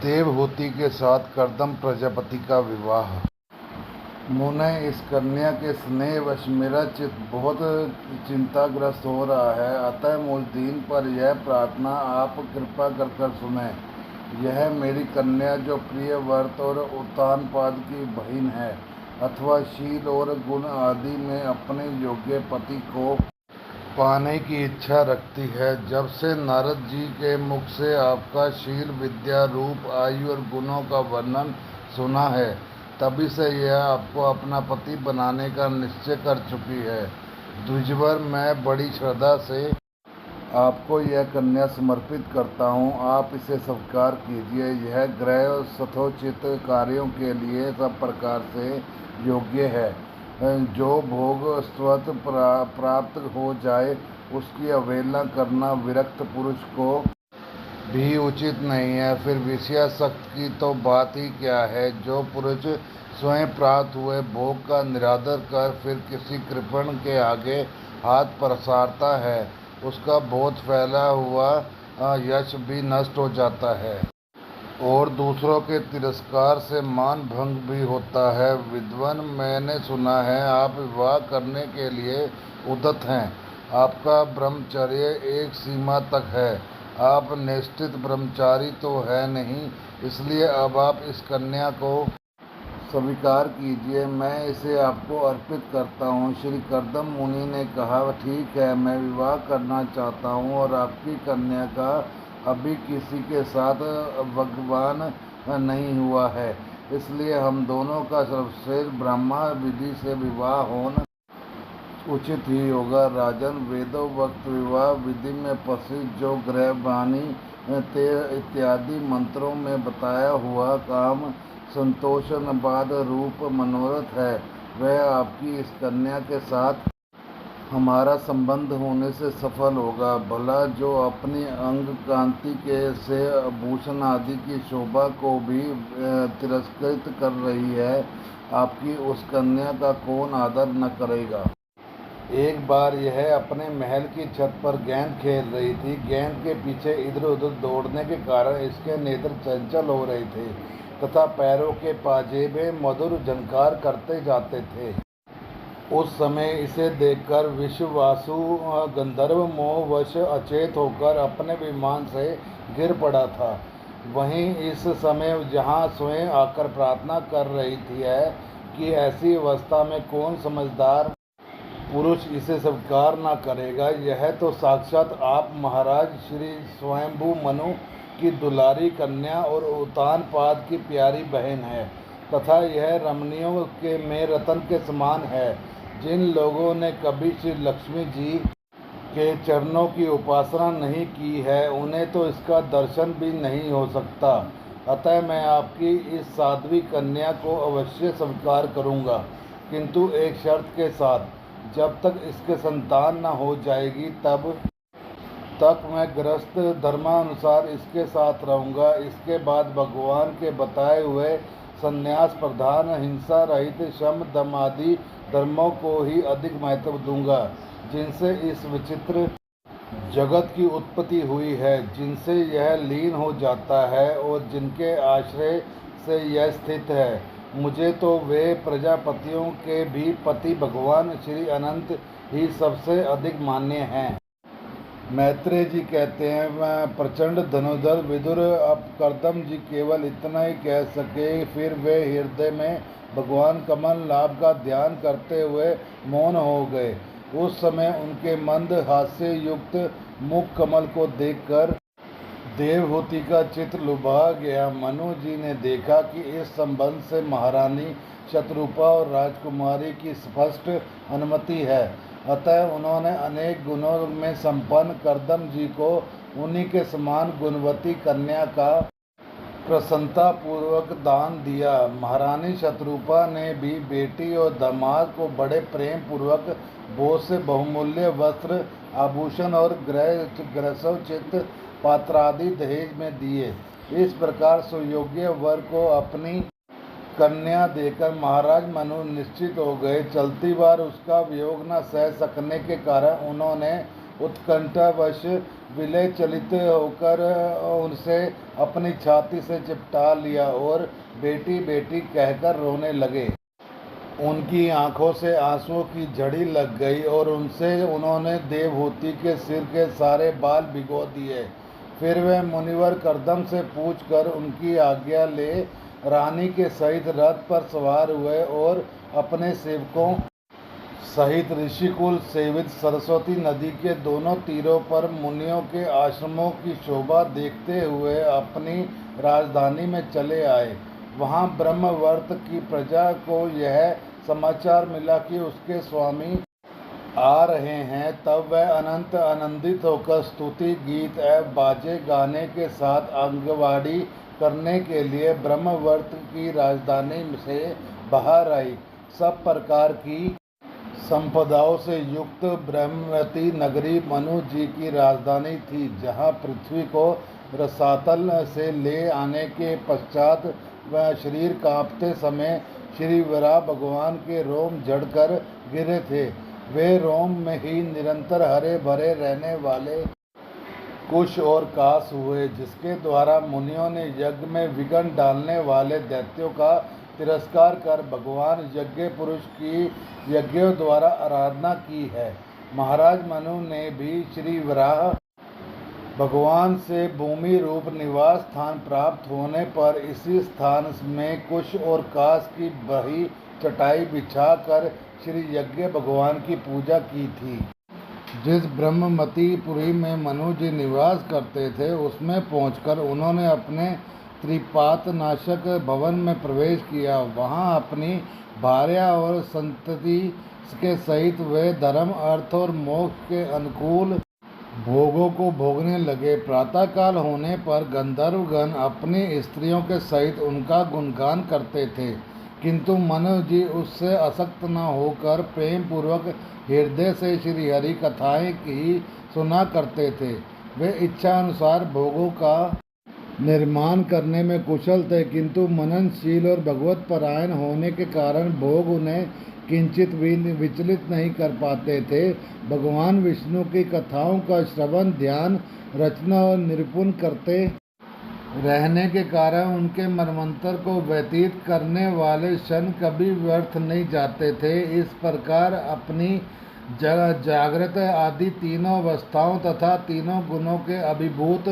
देवहूति के साथ कर्दम प्रजापति का विवाह। मुने, इस कन्या के स्नेहवश मेरा चित्त बहुत चिंताग्रस्त हो रहा है, अतः मुझ दीन पर यह प्रार्थना आप कृपा कर सुने। यह मेरी कन्या जो प्रिय व्रत और उत्तानपाद की बहन है, अथवा शील और गुण आदि में अपने योग्य पति को पाने की इच्छा रखती है, जब से नारद जी के मुख से आपका शील, विद्या, रूप, आयु और गुणों का वर्णन सुना है, तभी से यह आपको अपना पति बनाने का निश्चय कर चुकी है। द्विजवर, मैं बड़ी श्रद्धा से आपको यह कन्या समर्पित करता हूँ, आप इसे स्वीकार कीजिए। यह ग्रह सथोचित कार्यों के लिए सब प्रकार से योग्य है। जो भोग स्वत प्राप्त हो जाए उसकी अवहेलना करना विरक्त पुरुष को भी उचित नहीं है, फिर विषयासक्त की तो बात ही क्या है। जो पुरुष स्वयं प्राप्त हुए भोग का निरादर कर फिर किसी कृपण के आगे हाथ पसारता है, उसका बहुत फैला हुआ यश भी नष्ट हो जाता है और दूसरों के तिरस्कार से मान भंग भी होता है। विद्वान, मैंने सुना है आप विवाह करने के लिए उद्यत हैं। आपका ब्रह्मचर्य एक सीमा तक है, आप निष्ठित ब्रह्मचारी तो है नहीं, इसलिए अब आप इस कन्या को स्वीकार कीजिए, मैं इसे आपको अर्पित करता हूँ। श्री कर्दम मुनि ने कहा, ठीक है, मैं विवाह करना चाहता हूँ और आपकी कन्या का अभी किसी के साथ भगवान नहीं हुआ है, इसलिए हम दोनों का सर्वश्रेष्ठ ब्रह्मा विधि से विवाह होना उचित ही होगा। राजन, वेदोक्त विवाह विधि में प्रसिद्ध जो गृहवाणी ते इत्यादि मंत्रों में बताया हुआ काम संतोषनवाद रूप मनोरथ है, वह आपकी इस कन्या के साथ हमारा संबंध होने से सफल होगा। भला जो अपनी अंग कांति के से भूषण आदि की शोभा को भी तिरस्कृत कर रही है, आपकी उस कन्या का कौन आदर न करेगा। एक बार यह अपने महल की छत पर गेंद खेल रही थी। गेंद के पीछे इधर उधर दौड़ने के कारण इसके नेत्र चंचल हो रहे थे तथा पैरों के पाजेबे मधुर झनकार करते जाते थे। उस समय इसे देखकर विश्ववासु गंधर्व मोहवश अचेत होकर अपने विमान से गिर पड़ा था। वहीं इस समय जहाँ स्वयं आकर प्रार्थना कर रही थी कि ऐसी अवस्था में कौन समझदार पुरुष इसे स्वीकार न करेगा। यह तो साक्षात आप महाराज श्री स्वयंभू मनु की दुलारी कन्या और उत्तानपाद की प्यारी बहन है तथा यह रमणियों के में रतन के समान है। जिन लोगों ने कभी श्री लक्ष्मी जी के चरणों की उपासना नहीं की है, उन्हें तो इसका दर्शन भी नहीं हो सकता। अतः मैं आपकी इस साध्वी कन्या को अवश्य स्वीकार करूंगा, किंतु एक शर्त के साथ, जब तक इसके संतान न हो जाएगी तब तक मैं गृहस्थ धर्मानुसार इसके साथ रहूंगा। इसके बाद भगवान के बताए हुए संन्यास प्रधान हिंसा रहित शम दम आदि धर्मों को ही अधिक महत्व दूंगा, जिनसे इस विचित्र जगत की उत्पत्ति हुई है, जिनसे यह लीन हो जाता है और जिनके आश्रय से यह स्थित है। मुझे तो वे प्रजापतियों के भी पति भगवान श्री अनंत ही सबसे अधिक मान्य हैं। मैत्रेय जी कहते हैं, प्रचंड धनुर्धर विदुर अब कर्दम जी केवल इतना ही कह सके, फिर वे हृदय में भगवान कमल लाभ का ध्यान करते हुए मौन हो गए। उस समय उनके मंद हास्य युक्त मुख कमल को देखकर देवहूति का चित्त लुभा गया। मनु जी ने देखा कि इस संबंध से महारानी शत्रुपा और राजकुमारी की स्पष्ट अनुमति है, अतः उन्होंने अनेक गुणों में संपन्न कर्दम जी को उन्हीं के समान गुणवती कन्या का प्रसन्नता पूर्वक दान दिया। महारानी शत्रुपा ने भी बेटी और दामाद को बड़े प्रेम पूर्वक बहुत से बहुमूल्य वस्त्र, आभूषण और ग्रसोचित पात्रादि दहेज में दिए। इस प्रकार सुयोग्य वर को अपनी कन्या देकर महाराज मनु निश्चित हो गए। चलती बार उसका वियोग न सह सकने के कारण उन्होंने उत्कंठावश विलय चलित होकर उनसे अपनी छाती से चिपटा लिया और बेटी बेटी कहकर रोने लगे। उनकी आंखों से आंसुओं की झड़ी लग गई और उन्होंने देवहूति के सिर के सारे बाल भिगो दिए। फिर वे मुनिवर कर्दम से पूछकर उनकी आज्ञा ले रानी के सहित रथ पर सवार हुए और अपने सेवकों सहित ऋषिकुल सेवित सरस्वती नदी के दोनों तीरों पर मुनियों के आश्रमों की शोभा देखते हुए अपनी राजधानी में चले आए। वहाँ ब्रह्मवर्त की प्रजा को यह समाचार मिला कि उसके स्वामी आ रहे हैं। तब वह अनंत आनंदित होकर स्तुति गीत एवं बाजे गाने के साथ आंगनबाड़ी करने के लिए ब्रह्मवर्त की राजधानी से बाहर आई। सब प्रकार की संपदाओं से युक्त ब्रह्मवती नगरी मनु जी की राजधानी थी, जहाँ पृथ्वी को रसातल से ले आने के पश्चात वह शरीर कांपते समय श्री वराह भगवान के रोम झड़कर गिरे थे। वे रोम में ही निरंतर हरे भरे रहने वाले कुश और कास हुए, जिसके द्वारा मुनियों ने यज्ञ में विघ्न डालने वाले दैत्यों का तिरस्कार कर भगवान यज्ञ पुरुष की यज्ञों द्वारा आराधना की है। महाराज मनु ने भी श्री वराह भगवान से भूमि रूप निवास स्थान प्राप्त होने पर इसी स्थान में कुश और कास की बही चटाई बिछाकर श्री यज्ञ भगवान की पूजा की थी। जिस ब्रह्ममती पुरी में मनु जी निवास करते थे, उसमें पहुंचकर उन्होंने अपने त्रिपातनाशक भवन में प्रवेश किया। वहां अपनी भार्या और संतति के सहित वे धर्म अर्थ और मोक्ष के अनुकूल भोगों को भोगने लगे। प्रातःकाल होने पर गंधर्वगण अपनी स्त्रियों के सहित उनका गुणगान करते थे, किंतु मनु जी उससे आसक्त न होकर प्रेम पूर्वक हृदय से श्री हरि कथाएं ही सुना करते थे। वे इच्छा अनुसार भोगों का निर्माण करने में कुशल थे, किंतु मननशील और भगवत परायण होने के कारण भोग उन्हें किंचित भी विचलित नहीं कर पाते थे। भगवान विष्णु की कथाओं का श्रवण, ध्यान, रचना और निरूपण करते रहने के कारण उनके मनमंत्र को व्यतीत करने वाले क्षण कभी व्यर्थ नहीं जाते थे। इस प्रकार अपनी जागृत आदि तीनों अवस्थाओं तथा तीनों गुणों के अभिभूत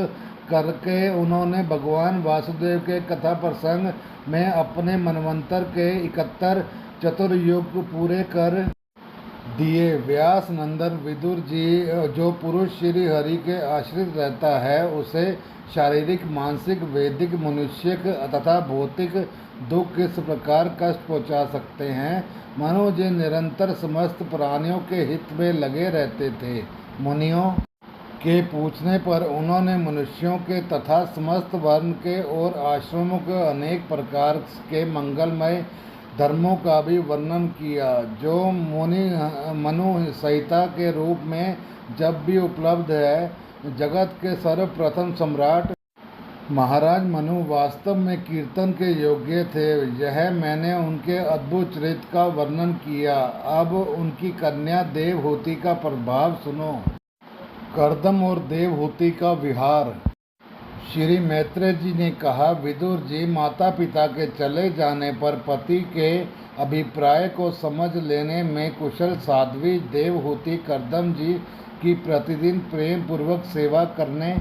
करके उन्होंने भगवान वासुदेव के कथा प्रसंग में अपने मनमंत्र के 71 चतुर्युग पूरे कर दिए। व्यास नंदन विदुर जी, जो पुरुष श्री हरि के आश्रित रहता है, उसे शारीरिक, मानसिक, वैदिक, मनुष्यिक तथा भौतिक दुख किस प्रकार कष्ट पहुंचा सकते हैं। मनु जी निरंतर समस्त प्राणियों के हित में लगे रहते थे। मुनियों के पूछने पर उन्होंने मनुष्यों के तथा समस्त वर्ण के और आश्रमों के अनेक प्रकार के मंगलमय धर्मों का भी वर्णन किया, जो मनु संहिता के रूप में जब भी उपलब्ध है। जगत के सर्वप्रथम सम्राट महाराज मनु वास्तव में कीर्तन के योग्य थे। यह मैंने उनके अद्भुत चरित्र का वर्णन किया। अब उनकी कन्या देवहूति का प्रभाव सुनो। कर्दम और देवहूति का विहार। श्री मैत्रेय जी ने कहा, विदुर जी, माता पिता के चले जाने पर पति के अभिप्राय को समझ लेने में कुशल साध्वी देवहूति कर्दम जी की प्रतिदिन प्रेम पूर्वक सेवा करने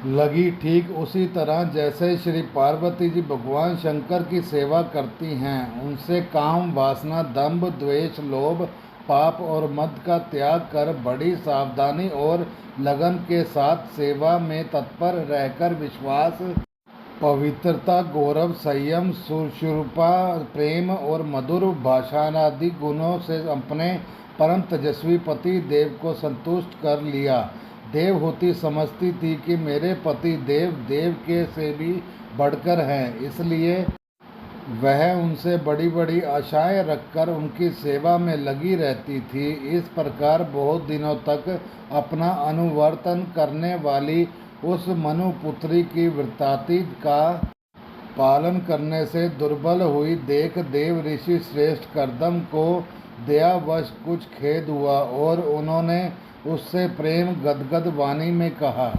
लगी। ठीक उसी तरह जैसे श्री पार्वती जी भगवान शंकर की सेवा करती हैं। उनसे काम, वासना, दंभ, द्वेष, लोभ, पाप और मद का त्याग कर बड़ी सावधानी और लगन के साथ सेवा में तत्पर रहकर विश्वास, पवित्रता, गौरव, संयम, सुरूपा, प्रेम और मधुर भाषणादि गुणों से अपने परम तेजस्वी पति देव को संतुष्ट कर लिया। देवहूति समझती थी कि मेरे पति देव देव के से भी बढ़कर हैं, इसलिए वह उनसे बड़ी बड़ी आशाएं रखकर उनकी सेवा में लगी रहती थी। इस प्रकार बहुत दिनों तक अपना अनुवर्तन करने वाली उस मनु पुत्री की वृत्तांति का पालन करने से दुर्बल हुई देख देव ऋषि श्रेष्ठ कर्दम को दयावश कुछ खेद हुआ और उन्होंने उससे प्रेम गदगद वाणी में कहा।